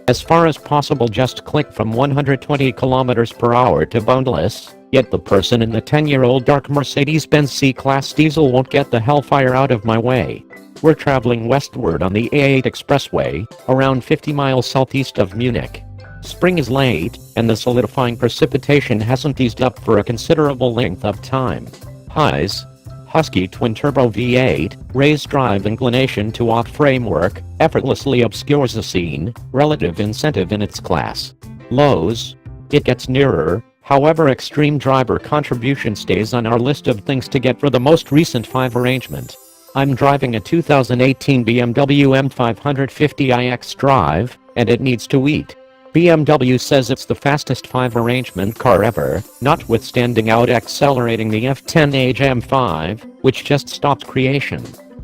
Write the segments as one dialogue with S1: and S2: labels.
S1: As far as possible, just click from 120 kilometers per hour to boundless, yet the person in the 10-year-old dark Mercedes-Benz C-Class diesel won't get the hellfire out of my way. We're traveling westward on the A8 expressway, around 50 miles southeast of Munich. Spring is late, and the solidifying precipitation hasn't eased up for a considerable length of time. Highs. Husky twin-turbo V8, raised drive inclination to off framework, effortlessly obscures the scene, relative incentive in its class. Lows. It gets nearer, however extreme driver contribution stays on our list of things to get for the most recent 5 arrangement. I'm driving a 2018 BMW M550i xDrive, and it needs to eat. BMW says it's the fastest 5 arrangement car ever, notwithstanding out accelerating the F10 age M5, which just stopped creation.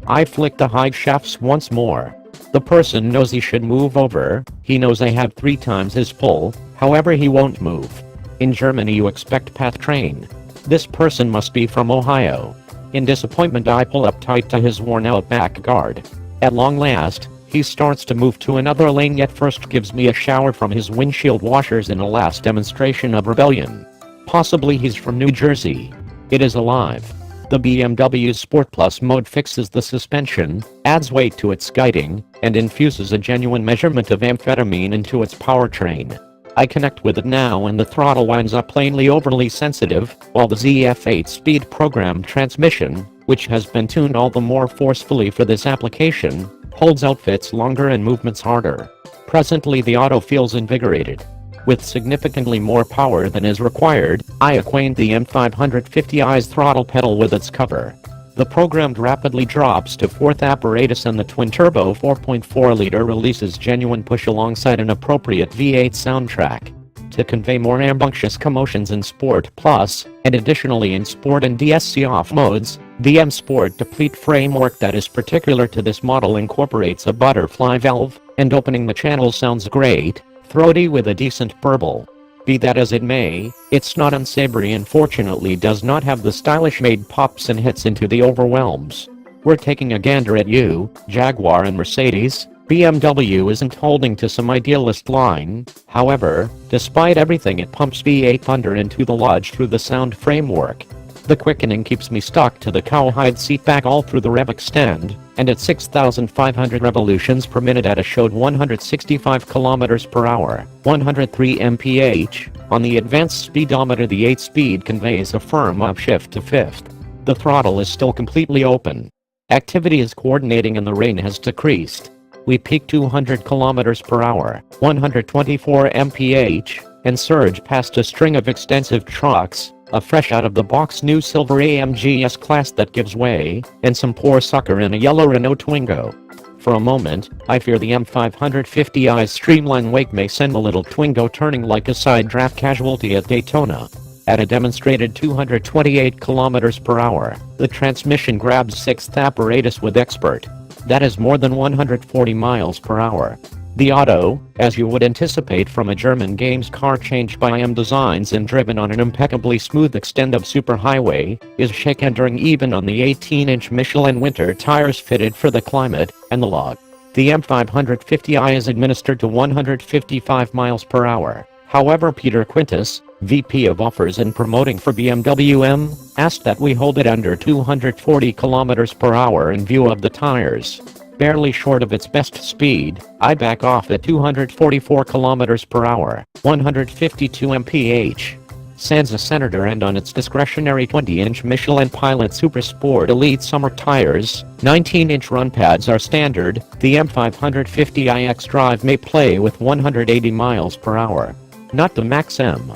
S1: I flick the high shafts once more. The person knows he should move over, he knows I have 3 times his pull, however he won't move. In Germany you expect path train. This person must be from Ohio. In disappointment I pull up tight to his worn out back guard. At long last, he starts to move to another lane, yet first gives me a shower from his windshield washers in a last demonstration of rebellion. Possibly he's from New Jersey. It is alive. The BMW Sport Plus mode fixes the suspension, adds weight to its guiding, and infuses a genuine measurement of amphetamine into its powertrain. I connect with it now and the throttle winds up plainly overly sensitive, while the ZF8 speed programmed transmission, which has been tuned all the more forcefully for this application, holds outfits longer and movements harder. Presently the auto feels invigorated. With significantly more power than is required, I acquaint the M550i's throttle pedal with its cover. The programmed rapidly drops to 4th apparatus and the twin-turbo 4.4-liter releases genuine push alongside an appropriate V8 soundtrack. To convey more rambunctious commotions in Sport Plus, and additionally in Sport and DSC off modes, the M Sport Deplete framework that is particular to this model incorporates a butterfly valve, and opening the channel sounds great, throaty with a decent burble. Be that as it may, it's not unsavory and fortunately does not have the stylish made pops and hits into the overwhelms. We're taking a gander at you, Jaguar and Mercedes. BMW isn't holding to some idealist line, however, despite everything it pumps V8 thunder into the lodge through the sound framework. The quickening keeps me stuck to the cowhide seatback all through the rev extend, and at 6,500 revolutions per minute at a showed 165 km per hour, 103 mph, on the advanced speedometer the 8-speed conveys a firm upshift to 5th. The throttle is still completely open. Activity is coordinating and the rain has decreased. We peak 200 km per hour, 124 mph, and surge past a string of extensive trucks, a fresh out-of-the-box new silver AMG S-Class that gives way, and some poor sucker in a yellow Renault Twingo. For a moment, I fear the M550i's streamline wake may send the little Twingo turning like a side draft casualty at Daytona. At a demonstrated 228 km per hour, the transmission grabs 6th apparatus with expert. That is more than 140 miles per hour. The auto, as you would anticipate from a German games car changed by M designs and driven on an impeccably smooth extend of superhighway, is shake-entering even on the 18-inch Michelin winter tires fitted for the climate and the log. The M550i is administered to 155 miles per hour. However, Peter Quintus, VP of Offers and Promoting for BMW M, asked that we hold it under 240 km per hour in view of the tires. Barely short of its best speed, I back off at 244 km per hour, 152 mph. Sans a senator and on its discretionary 20-inch Michelin Pilot Super Sport Elite Summer tires, 19-inch run pads are standard. The M550i xDrive may play with 180 miles per hour. Not the Max M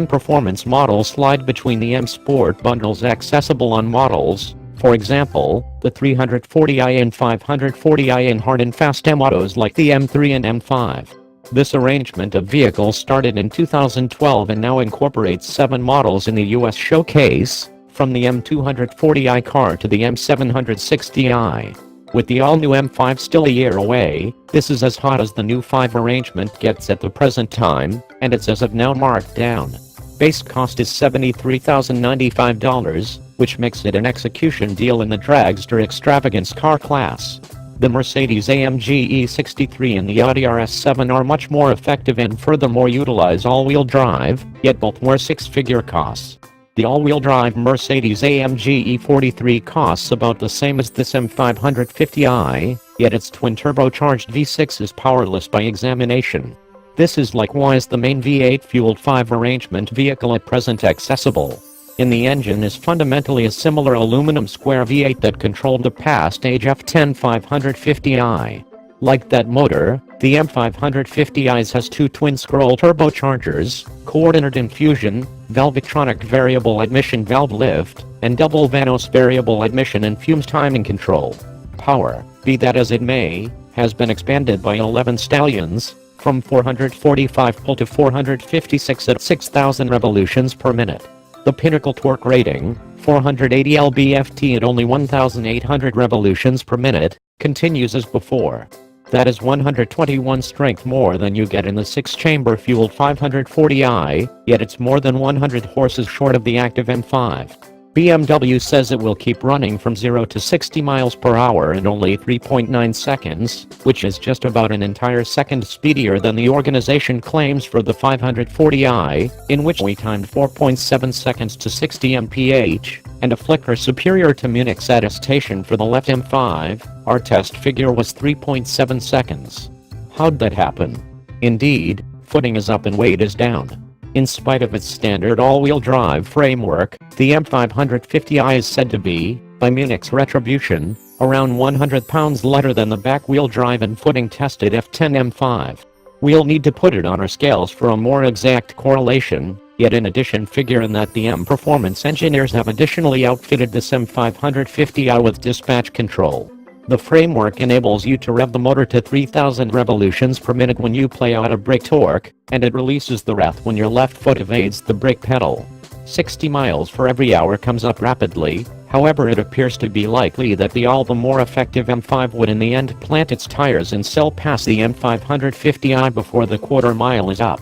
S1: Performance models slide between the M Sport bundles accessible on models. For example, the 340i and 540i in hard and fast M autos like the M3 and M5. This arrangement of vehicles started in 2012 and now incorporates 7 models in the US showcase, from the M240i car to the M760i. With the all-new M5 still a year away, this is as hot as the new 5 arrangement gets at the present time, and it's as of now marked down. Base cost is $73,095, which makes it an execution deal in the dragster extravagance car class. The Mercedes-AMG E63 and the Audi RS7 are much more effective and furthermore utilize all-wheel drive, yet both were six-figure costs. The all-wheel drive Mercedes-AMG E43 costs about the same as this M550i, yet its twin-turbocharged V6 is powerless by examination. This is likewise the main V8 fueled 5 arrangement vehicle at present accessible. In the engine is fundamentally a similar aluminum square V8 that controlled the past age M550i. Like that motor, the M550i has two twin-scroll turbochargers, coordinate infusion, Valvetronic variable admission valve lift, and double Vanos variable admission and fumes timing control. Power, be that as it may, has been expanded by 11 stallions, from 445 pull to 456 at 6,000 revolutions per minute. The pinnacle torque rating, 480 lb-ft at only 1,800 revolutions per minute, continues as before. That is 121 strength more than you get in the 6-chamber fueled 540i, yet it's more than 100 horses short of the active M5. BMW says it will keep running from 0 to 60 miles per hour in only 3.9 seconds, which is just about an entire second speedier than the organization claims for the 540i, in which we timed 4.7 seconds to 60 mph, and a flicker superior to Munich's attestation for the left M5. Our test figure was 3.7 seconds. How'd that happen? Indeed, footing is up and weight is down. In spite of its standard all-wheel drive framework, the M550i is said to be, by Munich's retribution, around 100 pounds lighter than the back-wheel drive and footing-tested F10 M5. We'll need to put it on our scales for a more exact correlation, yet in addition figure in that the M Performance engineers have additionally outfitted this M550i with dispatch control. The framework enables you to rev the motor to 3,000 revolutions per minute when you play out a brake torque, and it releases the ref when your left foot evades the brake pedal. 60 miles for every hour comes up rapidly, however it appears to be likely that the all the more effective M5 would in the end plant its tires and sail past the M550i before the quarter mile is up.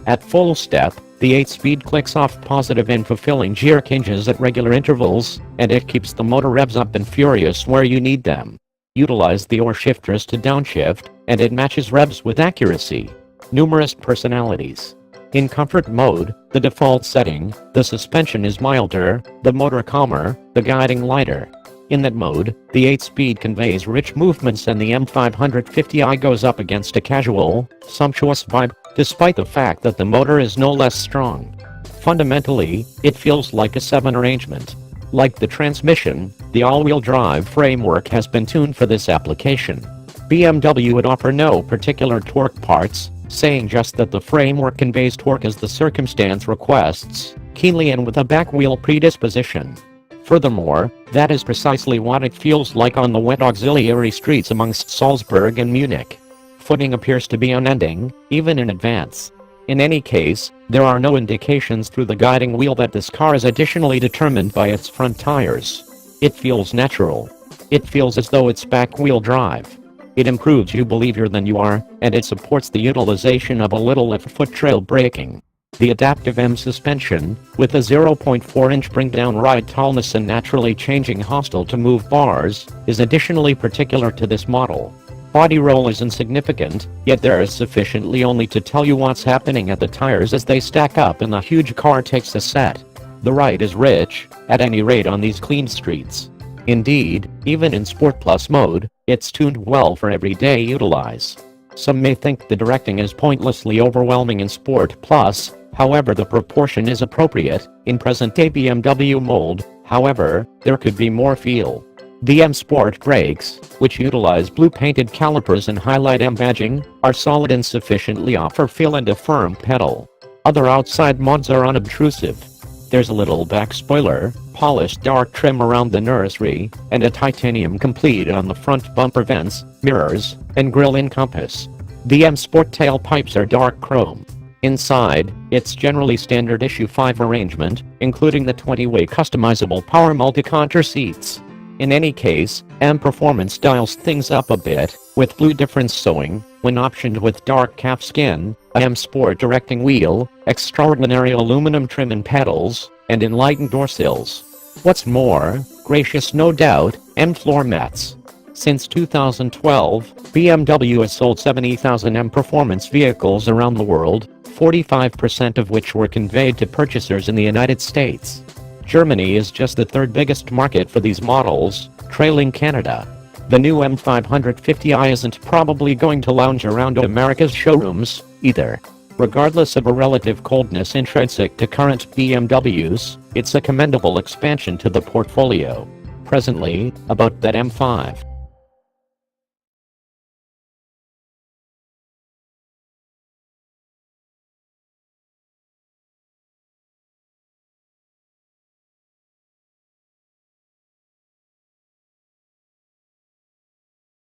S1: At full step, the 8-speed clicks off positive and fulfilling jerk hinges at regular intervals, and it keeps the motor revs up and furious where you need them. Utilize the or shifters to downshift, and it matches revs with accuracy. Numerous personalities. In comfort mode, the default setting, the suspension is milder, the motor calmer, the guiding lighter. In that mode, the 8-speed conveys rich movements and the M550i goes up against a casual, sumptuous vibe, despite the fact that the motor is no less strong. Fundamentally, it feels like a 7 arrangement. Like the transmission, the all-wheel drive framework has been tuned for this application. BMW would offer no particular torque parts, saying just that the framework conveys torque as the circumstance requests, keenly and with a back-wheel predisposition. Furthermore, that is precisely what it feels like on the wet auxiliary streets amongst Salzburg and Munich. Footing appears to be unending, even in advance. In any case, there are no indications through the guiding wheel that this car is additionally determined by its front tires. It feels natural. It feels as though it's back-wheel drive. It improves you believer than you are, and it supports the utilization of a little left-foot trail braking. The adaptive M suspension, with a 0.4-inch bring-down ride tallness and naturally changing hostile-to-move bars, is additionally particular to this model. Body roll is insignificant, yet there is sufficiently only to tell you what's happening at the tires as they stack up and the huge car takes a set. The ride is rich, at any rate on these clean streets. Indeed, even in Sport Plus mode, it's tuned well for everyday utilize. Some may think the directing is pointlessly overwhelming in Sport Plus, however the proportion is appropriate. In present-day BMW mold, however, there could be more feel. The M Sport brakes, which utilize blue-painted calipers and highlight M badging, are solid and sufficiently offer feel and a firm pedal. Other outside mods are unobtrusive. There's a little back spoiler, polished dark trim around the nursery, and a titanium complete on the front bumper vents, mirrors, and grille encompass. The M Sport tailpipes are dark chrome. Inside, it's generally standard issue 5 arrangement, including the 20-way customizable power multi-contour seats. In any case, M Performance dials things up a bit, with blue difference sewing, when optioned with dark calfskin, a M Sport directing wheel, extraordinary aluminum trim and pedals, and enlightened door sills. What's more, gracious no doubt, M floor mats. Since 2012, BMW has sold 70,000 M performance vehicles around the world, 45% of which were conveyed to purchasers in the United States. Germany is just the third biggest market for these models, trailing Canada. The new M550i isn't probably going to lounge around America's showrooms, either. Regardless of a relative coldness intrinsic to current BMWs, it's a commendable expansion to the portfolio. Presently, about that M5.